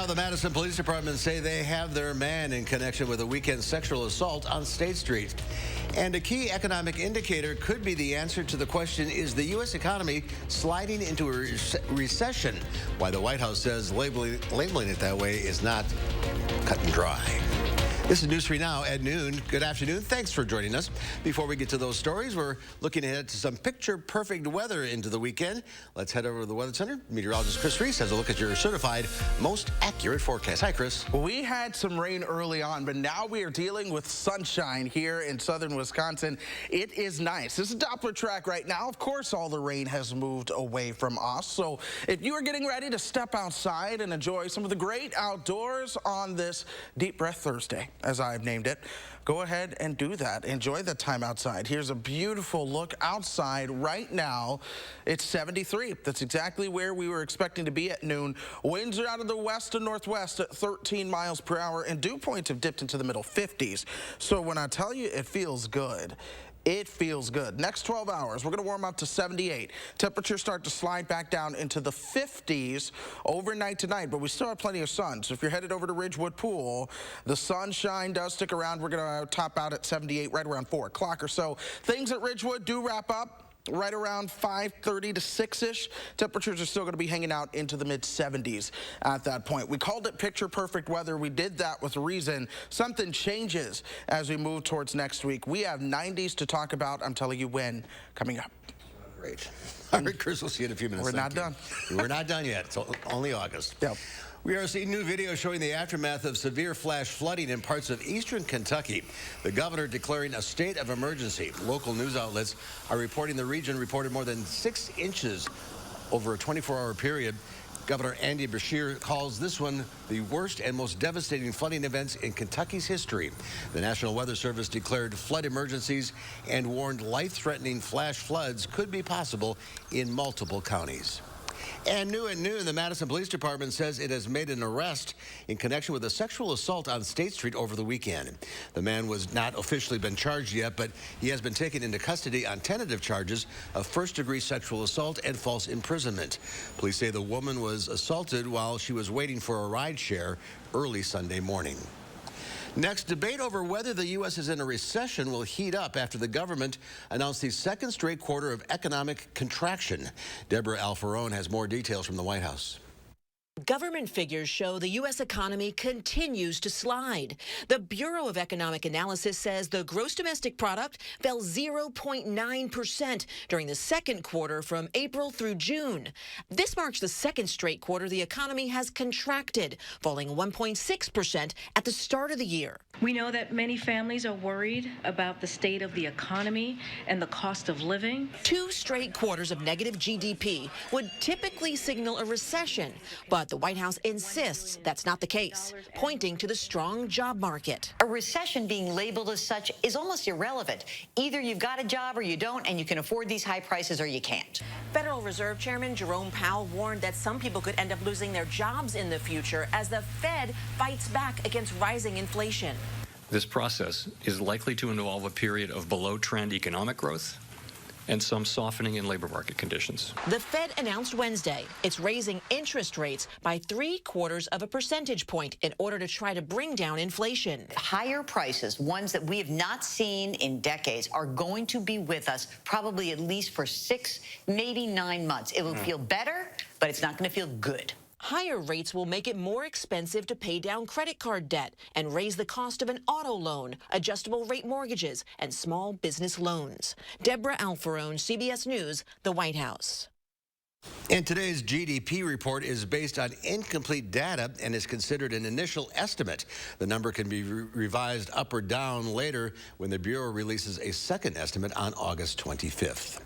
the Madison Police Department say they have their man in connection with a weekend sexual assault on State Street. And a key economic indicator could be the answer to the question, is the U.S. economy sliding into a recession? Why the White House says labeling it that way is not cut and dry. This is News 3 Now at noon. Good afternoon. Thanks for joining us. Before we get to those stories, we're looking ahead to some picture-perfect weather into the weekend. Let's head over to the Weather Center. Meteorologist Chris Reese has a look at your certified most accurate forecast. Hi, Chris. We had some rain early on, but now we are dealing with sunshine here in southern Wisconsin. It is nice. This is a Doppler track right now. Of course, all the rain has moved away from us. So if you are getting ready to step outside and enjoy some of the great outdoors on this Deep Breath Thursday, as I've named it, go ahead and do that. Enjoy the time outside. Here's a beautiful look outside right now. It's 73. That's exactly where we were expecting to be at noon. Winds are out of the west and northwest at 13 miles per hour, and dew points have dipped into the middle 50s. So when I tell you it feels good, it feels good. Next 12 hours, we're going to warm up to 78. Temperatures start to slide back down into the 50s overnight tonight, but we still have plenty of sun. So if you're headed over to Ridgewood Pool, the sunshine does stick around. We're going to top out at 78 right around 4 o'clock or so. Things at Ridgewood do wrap up right around 5:30 to 6-ish. Temperatures are still going to be hanging out into the mid-70s at that point. We called it picture-perfect weather. We did that with a reason. Something changes as we move towards next week. We have 90s to talk about. I'm telling you when, coming up. Great. All right, Chris, we'll see you in a few minutes. We're not done. We're not done yet. It's only August. Yep. We are seeing new video showing the aftermath of severe flash flooding in parts of eastern Kentucky. The governor declaring a state of emergency. Local news outlets are reporting the region reported more than 6 inches over a 24-hour period. Governor Andy Beshear calls this one the worst and most devastating flooding events in Kentucky's history. The National Weather Service declared flood emergencies and warned life-threatening flash floods could be possible in multiple counties. And new at noon, the Madison Police Department says it has made an arrest in connection with a sexual assault on State Street over the weekend. The man was not officially been charged yet, but he has been taken into custody on tentative charges of first-degree sexual assault and false imprisonment. Police say the woman was assaulted while she was waiting for a ride share early Sunday morning. Next, debate over whether the U.S. is in a recession will heat up after the government announced the second straight quarter of economic contraction. Deborah Alfarone has more details from the White House. Government figures show the U.S. economy continues to slide. The Bureau of Economic Analysis says the gross domestic product fell 0.9% during the second quarter from April through June. This marks the second straight quarter the economy has contracted, falling 1.6% at the start of the year. We know that many families are worried about the state of the economy and the cost of living. 2 straight quarters of negative GDP would typically signal a recession, but the White House insists that's not the case, pointing to the strong job market. A recession being labeled as such is almost irrelevant. Either you've got a job or you don't, and you can afford these high prices or you can't. Federal Reserve Chairman Jerome Powell warned that some people could end up losing their jobs in the future as the Fed fights back against rising inflation. This process is likely to involve a period of below-trend economic growth and some softening in labor market conditions. The Fed announced Wednesday it's raising interest rates by 0.75 percentage point in order to try to bring down inflation. Higher prices, ones that we have not seen in decades, are going to be with us probably at least for 6, maybe 9 months. It will feel better, but it's not going to feel good. Higher rates will make it more expensive to pay down credit card debt and raise the cost of an auto loan, adjustable rate mortgages, and small business loans. Deborah Alfarone, CBS News, the White House. And today's GDP report is based on incomplete data and is considered an initial estimate. The number can be revised up or down later when the Bureau releases a second estimate on August 25th.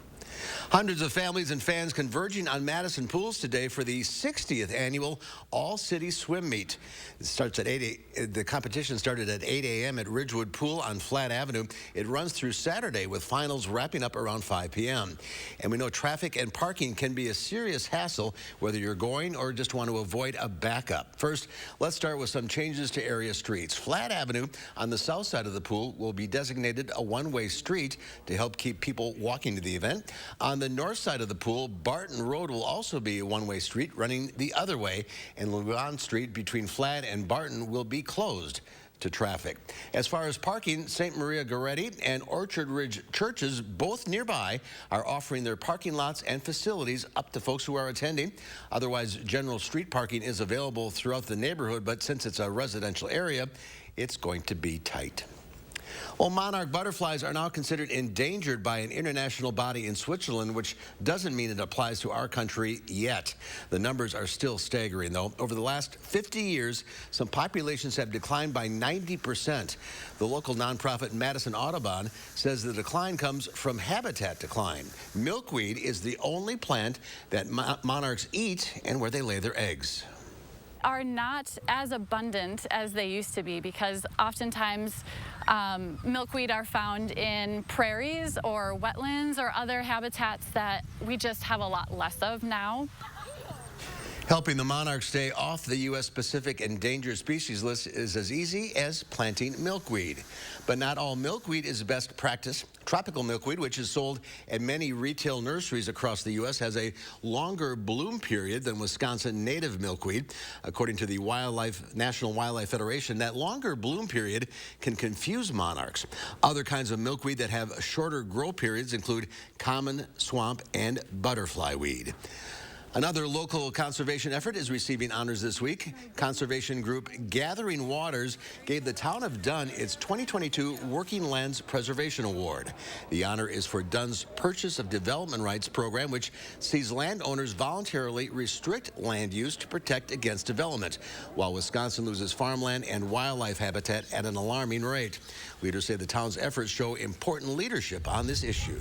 Hundreds of families and fans converging on Madison pools today for the 60th annual All-City Swim Meet. It starts at 8. The competition started at 8 a.m. at Ridgewood Pool on Flat Avenue. It runs through Saturday with finals wrapping up around 5 p.m. And we know traffic and parking can be a serious hassle, whether you're going or just want to avoid a backup. First, let's start with some changes to area streets. Flat Avenue on the south side of the pool will be designated a one-way street to help keep people walking to the event. On the north side of the pool, Barton Road will also be a one-way street running the other way, and Lugan Street between Flad and Barton will be closed to traffic. As far as parking, St. Maria Goretti and Orchard Ridge churches, both nearby, are offering their parking lots and facilities up to folks who are attending. Otherwise, general street parking is available throughout the neighborhood, but since it's a residential area, it's going to be tight. Well, monarch butterflies are now considered endangered by an international body in Switzerland, which doesn't mean it applies to our country yet. The numbers are still staggering, though. Over the last 50 years, some populations have declined by 90%. The local nonprofit Madison Audubon says the decline comes from habitat decline. Milkweed is the only plant that monarchs eat and where they lay their eggs. Are not as abundant as they used to be because oftentimes milkweed are found in prairies or wetlands or other habitats that we just have a lot less of now. Helping the monarch stay off the U.S. Pacific endangered species list is as easy as planting milkweed. But not all milkweed is best practice. Tropical milkweed, which is sold at many retail nurseries across the U.S., has a longer bloom period than Wisconsin native milkweed. According to the National Wildlife Federation, that longer bloom period can confuse monarchs. Other kinds of milkweed that have shorter grow periods include common, swamp, and butterfly weed. Another local conservation effort is receiving honors this week. Conservation group Gathering Waters gave the town of Dunn its 2022 Working Lands Preservation Award. The honor is for Dunn's Purchase of Development Rights program, which sees landowners voluntarily restrict land use to protect against development, while Wisconsin loses farmland and wildlife habitat at an alarming rate. Leaders say the town's efforts show important leadership on this issue.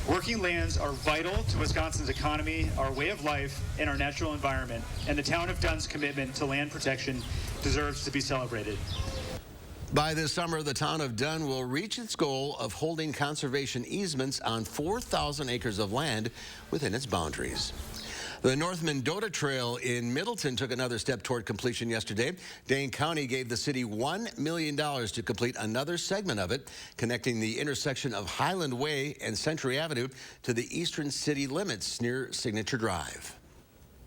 Working lands are vital to Wisconsin's economy, our way of life, and our natural environment, and the town of Dunn's commitment to land protection deserves to be celebrated. By this summer, the town of Dunn will reach its goal of holding conservation easements on 4,000 acres of land within its boundaries. The North Mendota Trail in Middleton took another step toward completion yesterday. Dane County gave the city $1 million to complete another segment of it, connecting the intersection of Highland Way and Century Avenue to the eastern city limits near Signature Drive.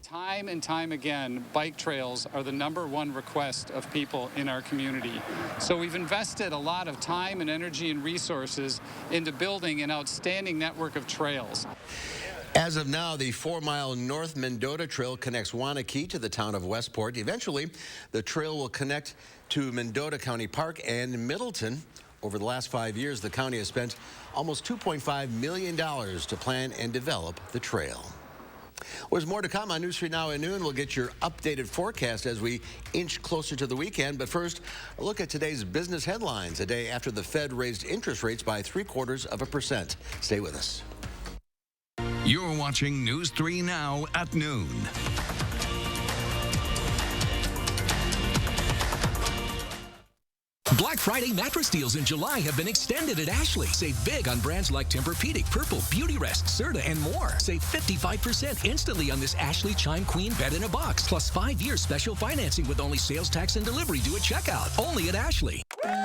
Time and time again, bike trails are the #1 request of people in our community. So we've invested a lot of time and energy and resources into building an outstanding network of trails. As of now, the 4-mile North Mendota Trail connects Wanakee to the town of Westport. Eventually, the trail will connect to Mendota County Park and Middleton. Over the last 5 years, the county has spent almost $2.5 million to plan and develop the trail. Well, there's more to come on News 3 Now at noon. We'll get your updated forecast as we inch closer to the weekend. But first, a look at today's business headlines, a day after the Fed raised interest rates by 0.75%. Stay with us. You're watching News 3 Now at noon. Black Friday mattress deals in July have been extended at Ashley. Save big on brands like Tempur-Pedic, Purple, Beautyrest, Serta, and more. Save 55% instantly on this Ashley Chime Queen bed in a box. Plus 5 years special financing with only sales tax and delivery due at checkout. Only at Ashley.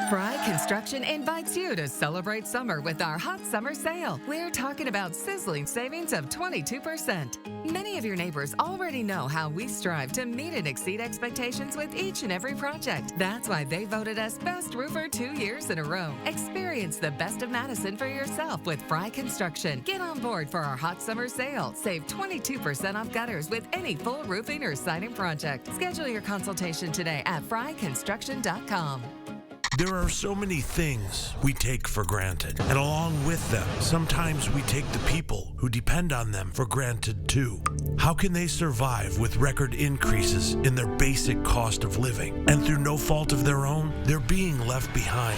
Fry Construction invites you to celebrate summer with our hot summer sale. We're talking about sizzling savings of 22%. Many of your neighbors already know how we strive to meet and exceed expectations with each and every project. That's why they voted us Best Roofer 2 years in a row. Experience the best of Madison for yourself with Fry Construction. Get on board for our hot summer sale. Save 22% off gutters with any full roofing or siding project. Schedule your consultation today at fryconstruction.com. There are so many things we take for granted, and along with them, sometimes we take the people who depend on them for granted too. How can they survive with record increases in their basic cost of living? And through no fault of their own, they're being left behind.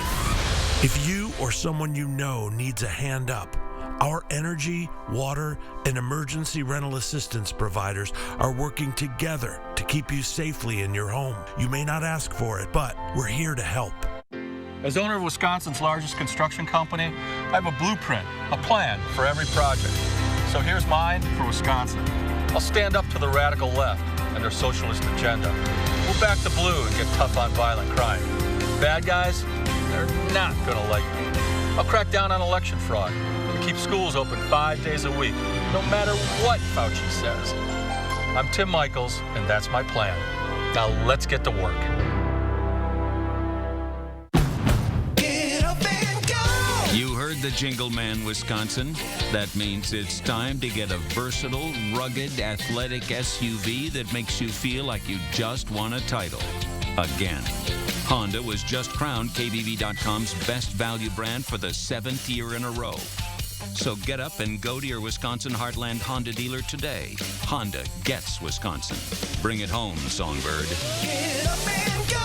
If you or someone you know needs a hand up, our energy, water, and emergency rental assistance providers are working together to keep you safely in your home. You may not ask for it, but we're here to help. As owner of Wisconsin's largest construction company, I have a blueprint, a plan for every project. So here's mine for Wisconsin. I'll stand up to the radical left and their socialist agenda. We'll back the blue and get tough on violent crime. Bad guys, they're not gonna like me. I'll crack down on election fraud and keep schools open 5 days a week, no matter what Fauci says. I'm Tim Michaels, and that's my plan. Now let's get to work. You heard the jingle man, Wisconsin. That means it's time to get a versatile, rugged, athletic SUV that makes you feel like you just won a title. Again. Honda was just crowned KBB.com's best value brand for the 7th year in a row. So get up and go to your Wisconsin Heartland Honda dealer today. Honda gets Wisconsin. Bring it home, Songbird. Get up and go!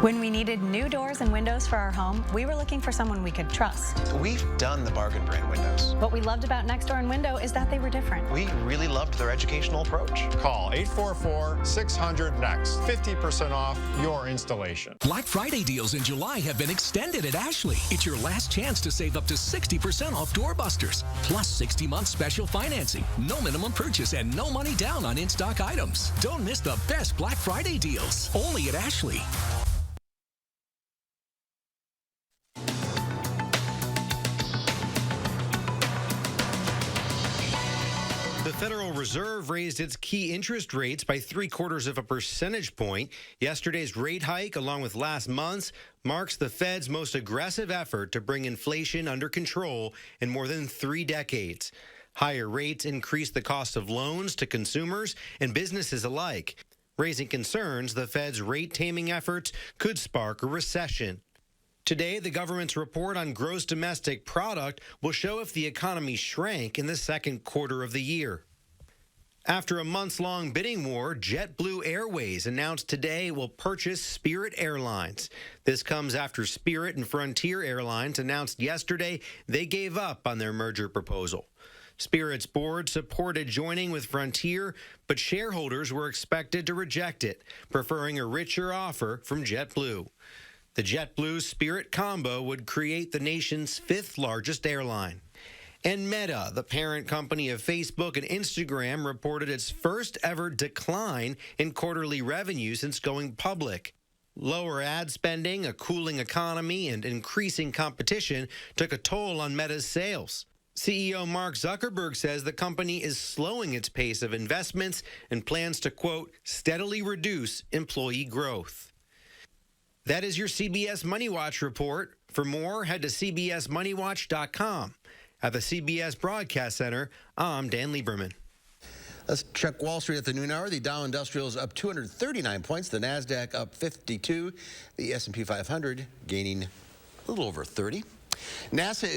When we needed new doors and windows for our home, we were looking for someone we could trust. We've done the bargain brand windows. What we loved about Next Door and Window is that they were different. We really loved their educational approach. Call 844-600-NEXT. 50% off your installation. Black Friday deals in July have been extended at Ashley. It's your last chance to save up to 60% off doorbusters, plus 60-month special financing, no minimum purchase, and no money down on in-stock items. Don't miss the best Black Friday deals, only at Ashley. The Federal Reserve raised its key interest rates by 0.75 percentage point. Yesterday's rate hike, along with last month's, marks the Fed's most aggressive effort to bring inflation under control in more than 3 decades. Higher rates increase the cost of loans to consumers and businesses alike, raising concerns the Fed's rate-taming efforts could spark a recession. Today, the government's report on gross domestic product will show if the economy shrank in the second quarter of the year. After a months-long bidding war, JetBlue Airways announced today it will purchase Spirit Airlines. This comes after Spirit and Frontier Airlines announced yesterday they gave up on their merger proposal. Spirit's board supported joining with Frontier, but shareholders were expected to reject it, preferring a richer offer from JetBlue. The JetBlue-Spirit combo would create the nation's 5th largest airline. And Meta, the parent company of Facebook and Instagram, reported its first ever decline in quarterly revenue since going public. Lower ad spending, a cooling economy, and increasing competition took a toll on Meta's sales. CEO Mark Zuckerberg says the company is slowing its pace of investments and plans to, quote, steadily reduce employee growth. That is your CBS Money Watch report. For more, head to cbsmoneywatch.com. At the CBS Broadcast Center, I'm Dan Lieberman. Let's check Wall Street at the noon hour. The Dow Industrial is up 239 points. The NASDAQ up 52. The S&P 500 gaining a little over 30. NASA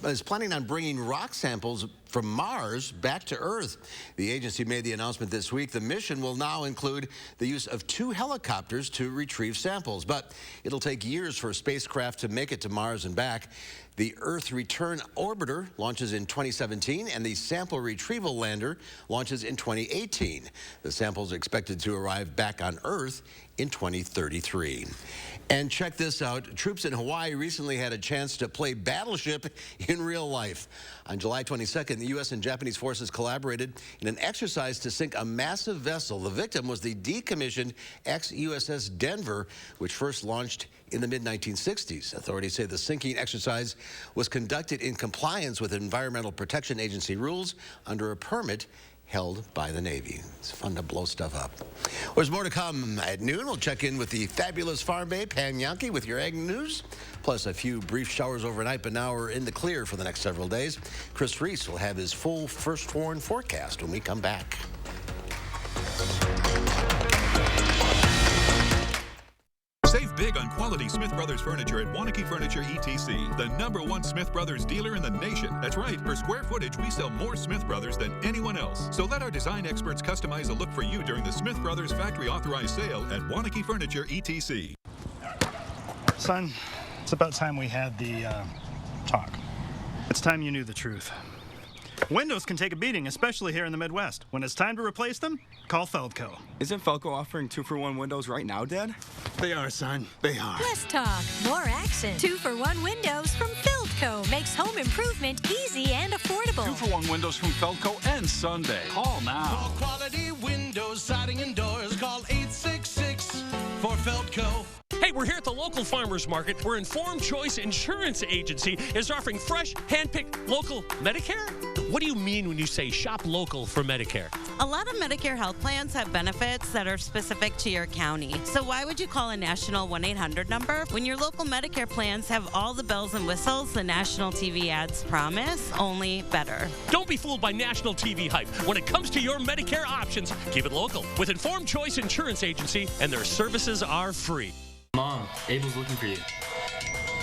is planning on bringing rock samples from Mars back to Earth. The agency made the announcement this week. The mission will now include the use of 2 helicopters to retrieve samples, but it'll take years for a spacecraft to make it to Mars and back. The Earth Return Orbiter launches in 2017, and the Sample Retrieval Lander launches in 2018. The samples are expected to arrive back on Earth in 2033. And check this out. Troops in Hawaii recently had a chance to play Battleship in real life. On July 22nd, the U.S. and Japanese forces collaborated in an exercise to sink a massive vessel. The victim was the decommissioned ex-USS Denver, which first launched in the mid-1960s. Authorities say the sinking exercise was conducted in compliance with Environmental Protection Agency rules under a permit held by the Navy. It's fun to blow stuff up. There's more to come at noon. We'll check in with the fabulous farm babe, Pam Yankee, with your ag news, plus a few brief showers overnight, but now we're in the clear for the next several days. Chris Reese will have his full first warn forecast when we come back. Save big on quality Smith Brothers furniture at Waunakee Furniture ETC, the #1 Smith Brothers dealer in the nation. That's right, per square footage, we sell more Smith Brothers than anyone else. So let our design experts customize a look for you during the Smith Brothers factory authorized sale at Waunakee Furniture ETC. Son, it's about time we had the talk. It's time you knew the truth. Windows can take a beating, especially here in the Midwest. When it's time to replace them, call Feldco. Isn't Feldco offering 2-for-1 windows right now, Dad? They are, son. They are. Less talk, more action. 2-for-1 windows from Feldco makes home improvement easy and affordable. 2-for-1 windows from Feldco and Sunday. Call now. Call quality windows, siding, and doors. Call 866 for Feldco. Hey, We're here at the local farmers market where Informed Choice Insurance Agency is offering fresh, hand-picked local Medicare. What do you mean when you say shop local for Medicare? A lot of Medicare health plans have benefits that are specific to your county. So why would you call a national 1-800 number when your local Medicare plans have all the bells and whistles the national TV ads promise, only better? Don't be fooled by national TV hype. When it comes to your Medicare options, keep it local with Informed Choice Insurance Agency, and their services are free. Mom, Abel's looking for you.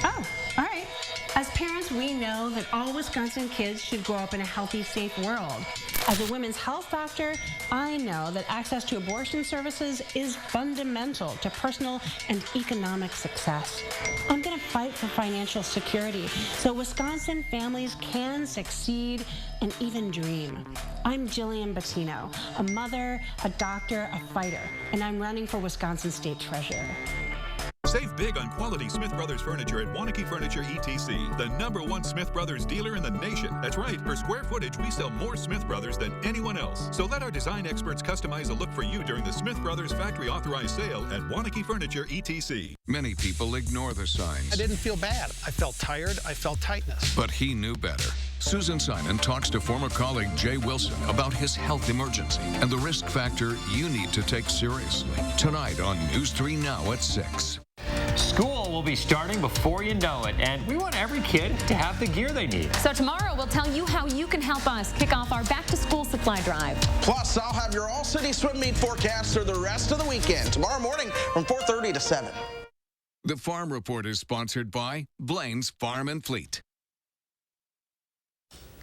Oh, all right. As parents, we know that all Wisconsin kids should grow up in a healthy, safe world. As a women's health doctor, I know that access to abortion services is fundamental to personal and economic success. I'm going to fight for financial security so Wisconsin families can succeed and even dream. I'm Jillian Bettino, a mother, a doctor, a fighter, and I'm running for Wisconsin State Treasurer. Save big on quality Smith Brothers furniture at Wanakee Furniture ETC, the #1 Smith Brothers dealer in the nation. That's right, per square footage, we sell more Smith Brothers than anyone else. So let our design experts customize a look for you during the Smith Brothers factory authorized sale at Wanakee Furniture ETC. Many people ignore the signs. I didn't feel bad. I felt tired. I felt tightness. But he knew better. Susan Simon talks to former colleague Jay Wilson about his health emergency and the risk factor you need to take seriously. Tonight on News 3 Now at 6. School will be starting before you know it, and we want every kid to have the gear they need. So tomorrow we'll tell you how you can help us kick off our back-to-school supply drive. Plus, I'll have your all-city swim meet forecast for the rest of the weekend, tomorrow morning from 4:30 to 7. The Farm Report is sponsored by Blaine's Farm and Fleet.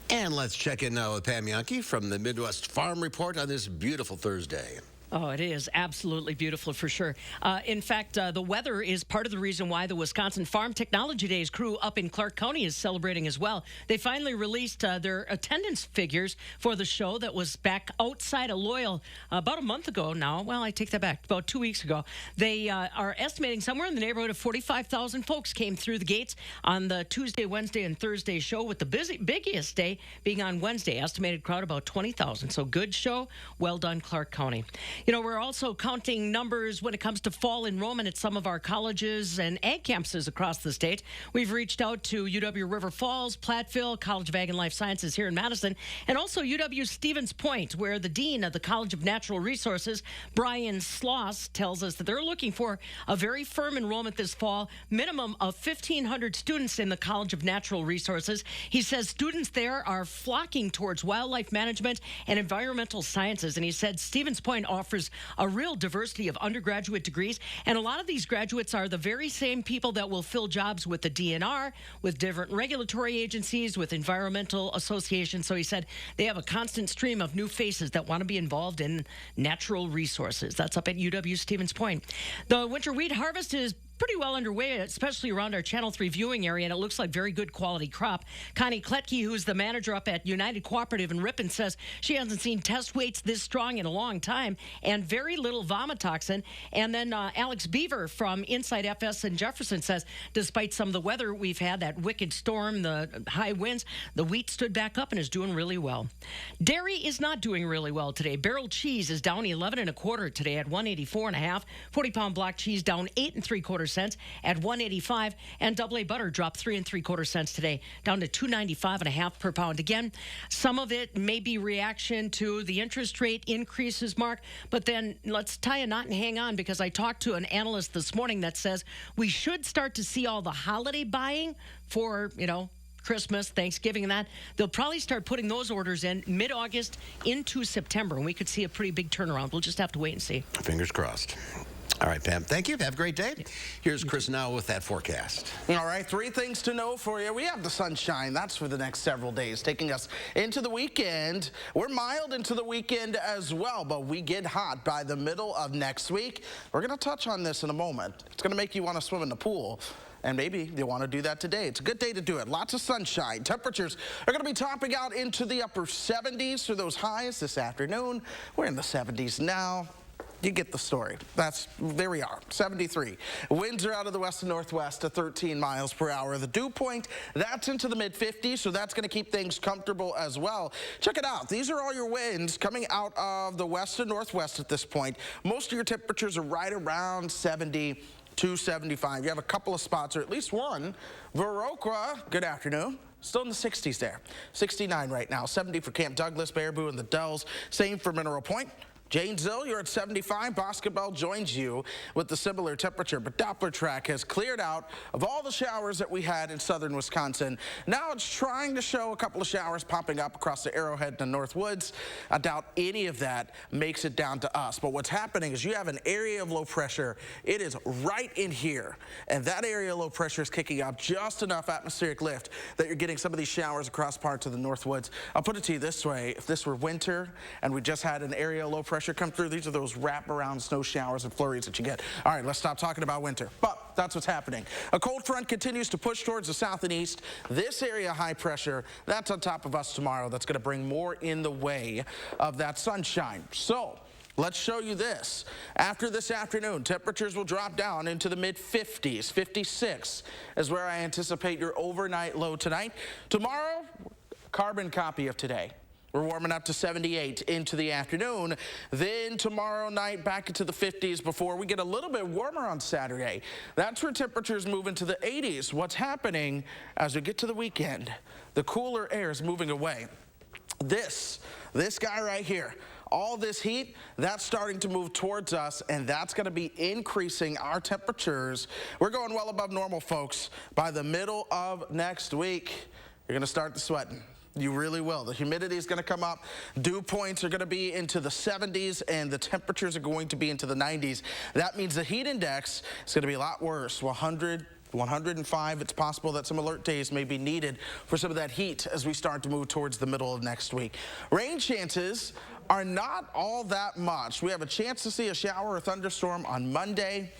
And let's check in now with Pam Yankee from the Midwest Farm Report on this beautiful Thursday. Oh, it is absolutely beautiful for sure. In fact, the weather is part of the reason why the Wisconsin Farm Technology Days crew up in Clark County is celebrating as well. They finally released their attendance figures for the show that was back outside of Loyal about a month ago now. Well, I take that back, about 2 weeks ago. They are estimating somewhere in the neighborhood of 45,000 folks came through the gates on the Tuesday, Wednesday, and Thursday show, with the biggest day being on Wednesday. Estimated crowd about 20,000. So good show. Well done, Clark County. You know, we're also counting numbers when it comes to fall enrollment at some of our colleges and ag campuses across the state. We've reached out to UW River Falls, Platteville, College of Ag and Life Sciences here in Madison, and also UW Stevens Point, where the dean of the College of Natural Resources, Brian Sloss, tells us that they're looking for a very firm enrollment this fall, minimum of 1,500 students in the College of Natural Resources. He says students there are flocking towards wildlife management and environmental sciences, and he said Stevens Point offers a real diversity of undergraduate degrees, and a lot of these graduates are the very same people that will fill jobs with the DNR, with different regulatory agencies, with environmental associations. So he said they have a constant stream of new faces that want to be involved in natural resources. That's up at UW Stevens Point. The winter wheat harvest is pretty well underway, especially around our Channel 3 viewing area, and it looks like very good quality crop. Connie Kletke, who's the manager up at United Cooperative in Ripon, says she hasn't seen test weights this strong in a long time and very little vomitoxin. And then Alex Beaver from Inside FS in Jefferson says despite some of the weather we've had, that wicked storm, the high winds, the wheat stood back up and is doing really well. Dairy is not doing really well today. Barrel cheese is down 11 1/4 today at 184.5. 40-pound block cheese down 8 3/4 cents at 185, and double A butter dropped 3 3/4 cents today, down to 295.5 per pound. Again, some of it may be reaction to the interest rate increases, Mark, but then let's tie a knot and hang on, because I talked to an analyst this morning that says we should start to see all the holiday buying for, Christmas, Thanksgiving, and that. They'll probably start putting those orders in mid-August into September, and we could see a pretty big turnaround. We'll just have to wait and see. Fingers crossed. All right, Pam, thank you. Have a great day. Here's Chris now with that forecast. All right, 3 things to know for you. We have the sunshine. That's for the next several days, taking us into the weekend. We're mild into the weekend as well, but we get hot by the middle of next week. We're going to touch on this in a moment. It's going to make you want to swim in the pool. And maybe you want to do that today. It's a good day to do it. Lots of sunshine. Temperatures are going to be topping out into the upper 70s for those highs this afternoon. We're in the 70s now. You get the story. There we are, 73. Winds are out of the west and northwest at 13 miles per hour. The dew point, that's into the mid-50s, so that's going to keep things comfortable as well. Check it out. These are all your winds coming out of the west and northwest at this point. Most of your temperatures are right around 70. to 75. You have a couple of spots, or at least one. Viroqua, good afternoon. Still in the 60s there. 69 right now. 70 for Camp Douglas, Baraboo, and the Dells. Same for Mineral Point. Janesville, you're at 75. Boscobel joins you with the similar temperature, but Doppler track has cleared out of all the showers that we had in southern Wisconsin. Now it's trying to show a couple of showers popping up across the Arrowhead and the North Woods. I doubt any of that makes it down to us, but what's happening is you have an area of low pressure. It is right in here, and that area of low pressure is kicking up just enough atmospheric lift that you're getting some of these showers across parts of the North Woods. I'll put it to you this way. If this were winter and we just had an area of low pressure come through, these are those wraparound snow showers and flurries that you get. All right, let's stop talking about winter, but that's what's happening. A cold front continues to push towards the south and east. This area high pressure, that's on top of us tomorrow. That's going to bring more in the way of that sunshine. So let's show you this. After this afternoon, temperatures will drop down into the mid-50s. 56 is where I anticipate your overnight low tonight. Tomorrow, carbon copy of today. We're warming up to 78 into the afternoon. Then tomorrow night back into the 50s before we get a little bit warmer on Saturday. That's where temperatures move into the 80s. What's happening as we get to the weekend? The cooler air is moving away. This guy right here, all this heat, that's starting to move towards us, and that's going to be increasing our temperatures. We're going well above normal, folks. By the middle of next week, you're going to start the sweating. You really will. The humidity is going to come up. Dew points are going to be into the 70s, and the temperatures are going to be into the 90s. That means the heat index is going to be a lot worse. 100, 105. It's possible that some alert days may be needed for some of that heat as we start to move towards the middle of next week. Rain chances are not all that much. We have a chance to see a shower or thunderstorm on Monday.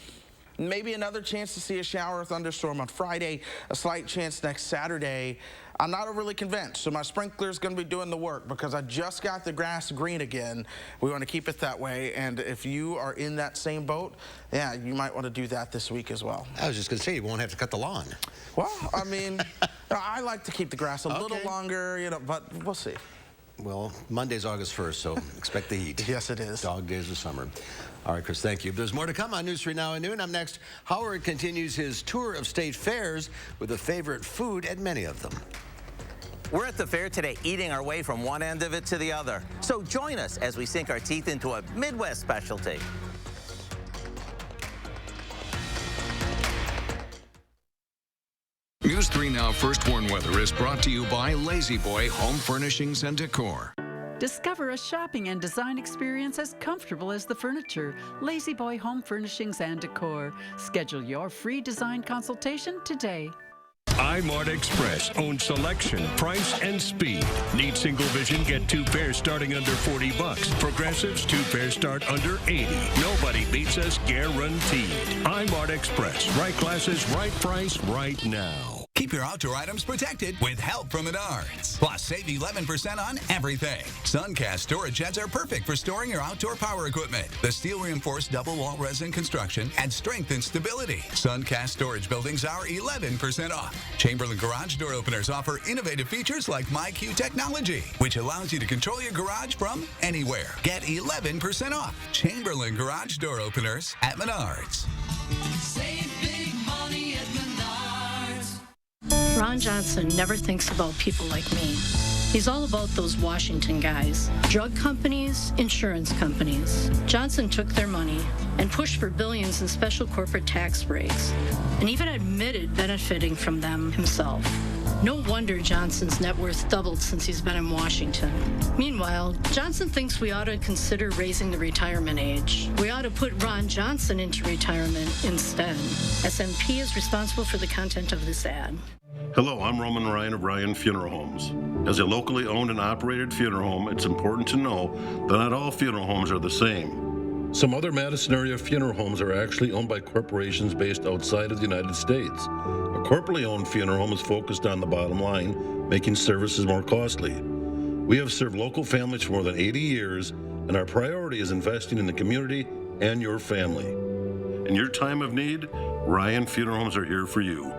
Maybe another chance to see a shower or thunderstorm on Friday, a slight chance next Saturday. I'm not overly convinced, so my sprinkler's going to be doing the work because I just got the grass green again. We want to keep it that way, and if you are in that same boat, yeah, you might want to do that this week as well. I was just going to say, you won't have to cut the lawn. Well, I mean, I like to keep the grass a little longer, you know, but we'll see. Well, Monday's August 1st, so expect the heat. Yes, it is. Dog days of summer. All right, Chris, thank you. There's more to come on News 3 Now at noon. Up next, Howard continues his tour of state fairs with a favorite food at many of them. We're at the fair today, eating our way from one end of it to the other. So join us as we sink our teeth into a Midwest specialty. News 3 Now First Warn Weather is brought to you by Lazy Boy Home Furnishings and Decor. Discover a shopping and design experience as comfortable as the furniture. Lazy Boy Home Furnishings and Decor. Schedule your free design consultation today. iMart Express owns selection, price, and speed. Need single vision? Get 2 pairs starting under $40. Progressives, 2 pairs start under $80. Nobody beats us, guaranteed. iMart Express. Right glasses, right price, right now. Keep your outdoor items protected with help from Menards. Plus, save 11% on everything. Suncast storage sheds are perfect for storing your outdoor power equipment. The steel-reinforced double-wall resin construction adds strength and stability. Suncast storage buildings are 11% off. Chamberlain garage door openers offer innovative features like MyQ technology, which allows you to control your garage from anywhere. Get 11% off. Chamberlain garage door openers at Menards. Save big money at Menards. Ron Johnson never thinks about people like me. He's all about those Washington guys. Drug companies, insurance companies. Johnson took their money and pushed for billions in special corporate tax breaks, and even admitted benefiting from them himself. No wonder Johnson's net worth doubled since he's been in Washington. Meanwhile, Johnson thinks we ought to consider raising the retirement age. We ought to put Ron Johnson into retirement instead. SMP is responsible for the content of this ad. Hello, I'm Roman Ryan of Ryan Funeral Homes. As a locally owned and operated funeral home, it's important to know that not all funeral homes are the same. Some other Madison area funeral homes are actually owned by corporations based outside of the United States. A corporately owned funeral home is focused on the bottom line, making services more costly. We have served local families for more than 80 years, and our priority is investing in the community and your family. In your time of need, Ryan Funeral Homes are here for you.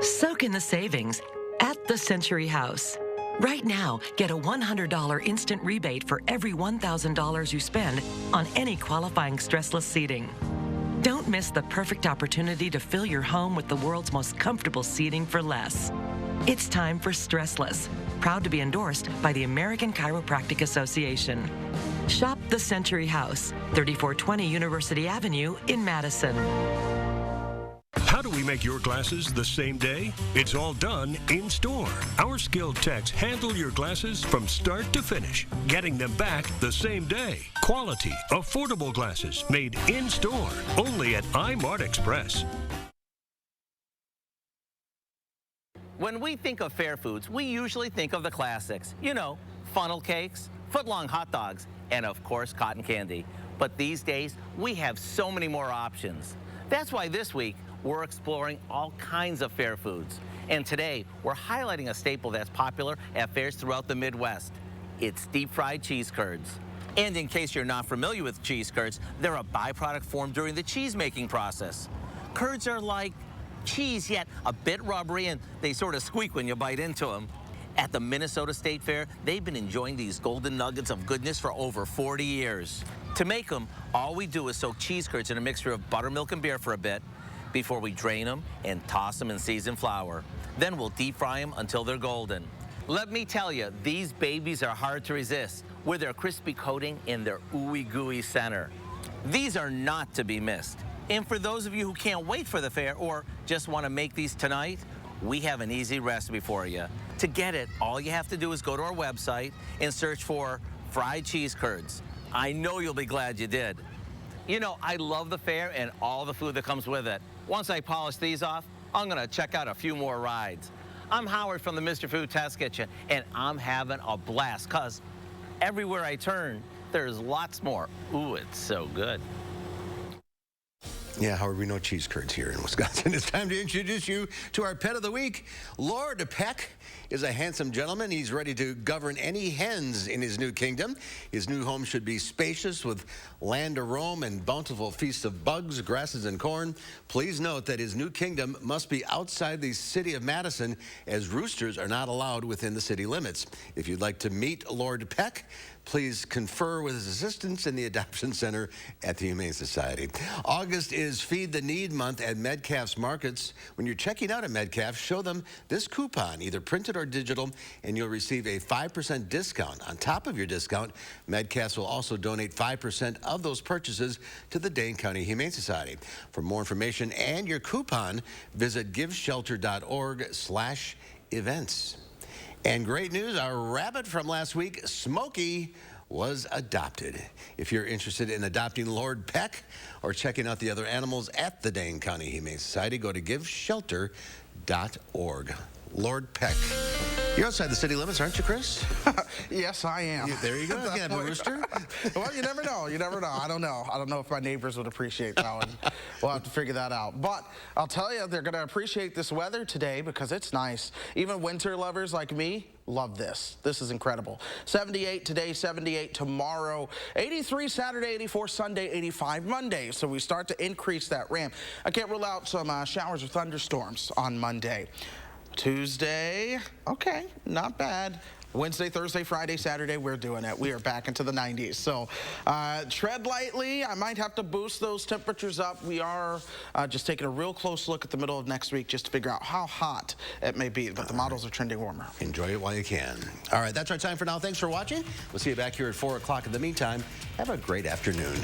Soak in the savings at the Century House. Right now, get a $100 instant rebate for every $1,000 you spend on any qualifying stressless seating. Don't miss the perfect opportunity to fill your home with the world's most comfortable seating for less. It's time for Stressless, proud to be endorsed by the American Chiropractic Association. Shop the Century House, 3420 University Avenue in Madison. How do we make your glasses the same day? It's all done in store. Our skilled techs handle your glasses from start to finish, getting them back the same day. Quality, affordable glasses made in store, only at iMart Express. When we think of fair foods, we usually think of the classics. You know, funnel cakes, foot-long hot dogs, and of course, cotton candy. But these days, we have so many more options. That's why this week, we're exploring all kinds of fair foods. And today, we're highlighting a staple that's popular at fairs throughout the Midwest. It's deep-fried cheese curds. And in case you're not familiar with cheese curds, they're a byproduct formed during the cheese-making process. Curds are like cheese, yet a bit rubbery, and they sort of squeak when you bite into them. At the Minnesota State Fair, they've been enjoying these golden nuggets of goodness for over 40 years. To make them, all we do is soak cheese curds in a mixture of buttermilk and beer for a bit, before we drain them and toss them in seasoned flour. Then we'll deep fry them until they're golden. Let me tell you, these babies are hard to resist with their crispy coating and their ooey gooey center. These are not to be missed. And for those of you who can't wait for the fair or just want to make these tonight, we have an easy recipe for you. To get it, all you have to do is go to our website and search for fried cheese curds. I know you'll be glad you did. You know, I love the fair and all the food that comes with it. Once I polish these off, I'm gonna check out a few more rides. I'm Howard from the Mr. Food Test Kitchen, and I'm having a blast, cause everywhere I turn, there's lots more. Ooh, it's so good. Yeah, Howard, we know cheese curds here in Wisconsin. It's time to introduce you to our pet of the week. Lord Peck is a handsome gentleman. He's ready to govern any hens in his new kingdom. His new home should be spacious with land to roam and bountiful feasts of bugs, grasses, and corn. Please note that his new kingdom must be outside the city of Madison, as roosters are not allowed within the city limits. If you'd like to meet Lord Peck, please confer with his assistants in the Adoption Center at the Humane Society. August is Feed the Need Month at Metcalf's Markets. When you're checking out at Metcalf, show them this coupon, either printed or digital, and you'll receive a 5% discount. On top of your discount, Metcalf's will also donate 5% of those purchases to the Dane County Humane Society. For more information and your coupon, visit giveshelter.org/events. And great news, our rabbit from last week, Smokey, was adopted. If you're interested in adopting Lord Peck or checking out the other animals at the Dane County Humane Society, go to giveshelter.org. Lord Peck. You're outside the city limits, aren't you, Chris? Yes, I am. There you go. You have a rooster? Well, you never know. You never know. I don't know. I don't know if my neighbors would appreciate that one. We'll have to figure that out. But I'll tell you, they're going to appreciate this weather today because it's nice. Even winter lovers like me love this. This is incredible. 78 today, 78 tomorrow, 83 Saturday, 84 Sunday, 85 Monday. So we start to increase that ramp. I can't rule out some showers or thunderstorms on Monday. Tuesday, okay, not bad. Wednesday, Thursday, Friday, Saturday, we're doing it. We are back into the 90s. So tread lightly. I might have to boost those temperatures up. We are just taking a real close look at the middle of next week just to figure out how hot it may be. But the models are trending warmer. Enjoy it while you can. All right, that's our time for now. Thanks for watching. We'll see you back here at 4 o'clock. In the meantime, have a great afternoon.